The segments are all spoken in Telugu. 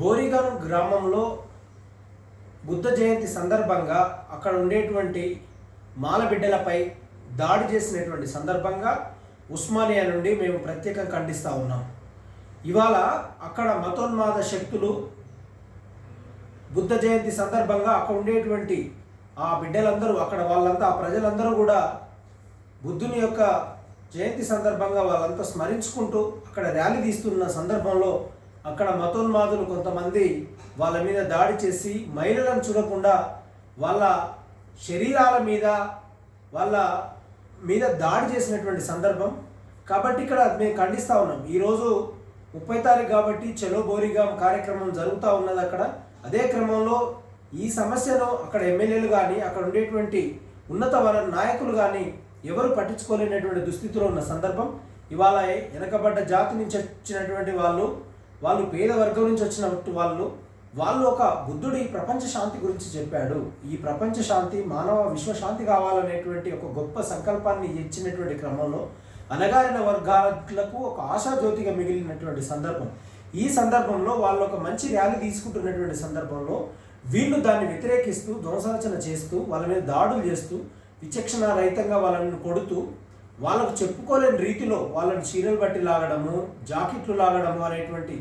బోరిగాం గ్రామంలో బుద్ధ జయంతి సందర్భంగా అక్కడ ఉండేటువంటి మాలబిడ్డలపై దాడి చేసినటువంటి సందర్భంగా ఉస్మానియా నుండి మేము ప్రత్యేకంగా ఖండిస్తూ ఉన్నాం. ఇవాళ అక్కడ మతోన్మాద శక్తులు బుద్ధ జయంతి సందర్భంగా అక్కడ ఉండేటువంటి ఆ బిడ్డలందరూ వాళ్ళంతా ఆ ప్రజలందరూ కూడా బుద్ధుని యొక్క జయంతి సందర్భంగా వాళ్ళంతా స్మరించుకుంటూ అక్కడ ర్యాలీ తీస్తున్న సందర్భంలో అక్కడ మతోన్మాదులు కొంతమంది వాళ్ళ మీద దాడి చేసి మహిళలను చూడకుండా వాళ్ళ శరీరాల మీద వాళ్ళ మీద దాడి చేసినటువంటి సందర్భం. కాబట్టి ఇక్కడ మేము ఖండిస్తూ ఉన్నాం. ఈరోజు 30 తారీఖు కాబట్టి చలో బోరిగాం కార్యక్రమం జరుగుతూ ఉన్నది. అక్కడ అదే క్రమంలో ఈ సమస్యను అక్కడ ఎమ్మెల్యేలు కానీ అక్కడ ఉండేటువంటి ఉన్నత నాయకులు కానీ ఎవరు పట్టించుకోలేనటువంటి దుస్థితిలో ఉన్న సందర్భం. ఇవాళ వెనకబడ్డ జాతి నుంచి వచ్చినటువంటి వాళ్ళు పేద వర్గం నుంచి వచ్చినట్టు వాళ్ళు ఒక బుద్ధుడు ఈ ప్రపంచ శాంతి గురించి చెప్పాడు. ఈ ప్రపంచ శాంతి మానవ విశ్వశాంతి కావాలనేటువంటి ఒక గొప్ప సంకల్పాన్ని ఇచ్చినటువంటి క్రమంలో అణగారిన వర్గాలకు ఒక ఆశాజ్యోతిగా మిగిలినటువంటి సందర్భం. ఈ సందర్భంలో వాళ్ళు ఒక మంచి ర్యాలీ తీసుకుంటున్నటువంటి సందర్భంలో వీళ్ళు దాన్ని వ్యతిరేకిస్తూ ధ్వంసరచన చేస్తూ వాళ్ళ మీద దాడులు చేస్తూ విచక్షణ రహితంగా వాళ్ళని కొడుతూ వాళ్ళకు చెప్పుకోలేని రీతిలో వాళ్ళని చీరలు బట్టి లాగడము, జాకెట్లు లాగడము అనేటువంటి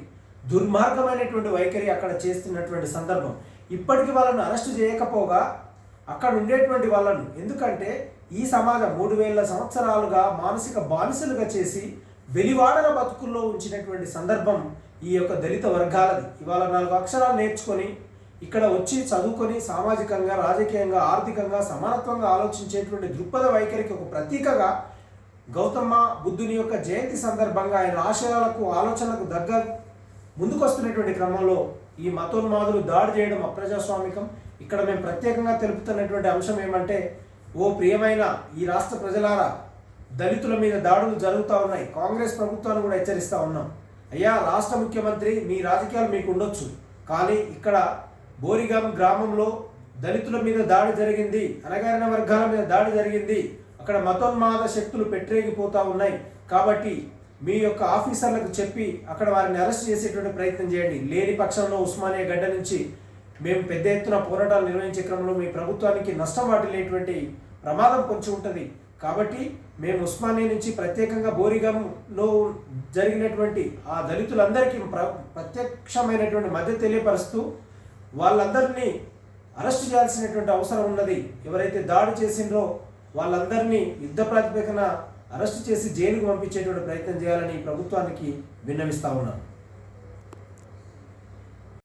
దుర్మార్గమైనటువంటి వైఖరి అక్కడ చేస్తున్నటువంటి సందర్భం. ఇప్పటికీ వాళ్ళను అరెస్టు చేయకపోగా అక్కడ ఉండేటువంటి వాళ్ళను, ఎందుకంటే ఈ సమాజం 3000 సంవత్సరాలుగా మానసిక బానిసలుగా చేసి వెలివాడల బతుకుల్లో ఉంచినటువంటి సందర్భం ఈ యొక్క దళిత వర్గాలది. ఇవాళ 4 అక్షరాలు నేర్చుకొని ఇక్కడ వచ్చి చదువుకొని సామాజికంగా, రాజకీయంగా, ఆర్థికంగా సమానత్వంగా ఆలోచించేటువంటి దృక్పథ వైఖరికి ఒక ప్రతీకగా గౌతమ బుద్ధుని యొక్క జయంతి సందర్భంగా ఆయన ఆశయాలకు ఆలోచనలకు ముందుకొస్తున్నటువంటి క్రమంలో ఈ మతోన్మాదులు దాడి చేయడం అప్రజాస్వామికం. ఇక్కడ మేము ప్రత్యేకంగా తెలుపుతున్నటువంటి అంశం ఏమంటే, ఓ ప్రియమైన ఈ రాష్ట్ర ప్రజలారా, దళితుల మీద దాడులు జరుగుతూ ఉన్నాయి. కాంగ్రెస్ ప్రభుత్వాన్ని కూడా హెచ్చరిస్తూ ఉన్నాం. అయ్యా రాష్ట్ర ముఖ్యమంత్రి, మీ రాజకీయాలు మీకు ఉండొచ్చు, కానీ ఇక్కడ బోరిగాం గ్రామంలో దళితుల మీద దాడి జరిగింది, అణగారిన వర్గాల మీద దాడి జరిగింది. అక్కడ మతోన్మాద శక్తులు పెట్టరేగిపోతూ ఉన్నాయి. కాబట్టి మీ యొక్క ఆఫీసర్లకు చెప్పి అక్కడ వారిని అరెస్ట్ చేసేటువంటి ప్రయత్నం చేయండి. లేని పక్షంలో ఉస్మానియా గడ్డ నుంచి మేము పెద్ద ఎత్తున పోరాటాలు నిర్వహించే క్రమంలో మీ ప్రభుత్వానికి నష్టం వాటిల్లేటువంటి ప్రమాదం కొంచెం ఉంటుంది. కాబట్టి మేము ఉస్మానియా నుంచి ప్రత్యేకంగా బోరిగాంలో జరిగినటువంటి ఆ దళితులందరికీ ప్రత్యక్షమైనటువంటి మద్దతు తెలియపరుస్తూ వాళ్ళందరినీ అరెస్ట్ చేయాల్సినటువంటి అవసరం ఉన్నది. ఎవరైతే దాడి చేసిండ్రో వాళ్ళందరినీ యుద్ధ ప్రాతిపదికన అరెస్ట్ చేసి జైలుకు పంపించేటువంటి ప్రయత్నం చేయాలని ప్రభుత్వానికి విన్నవిస్తా ఉన్నాం.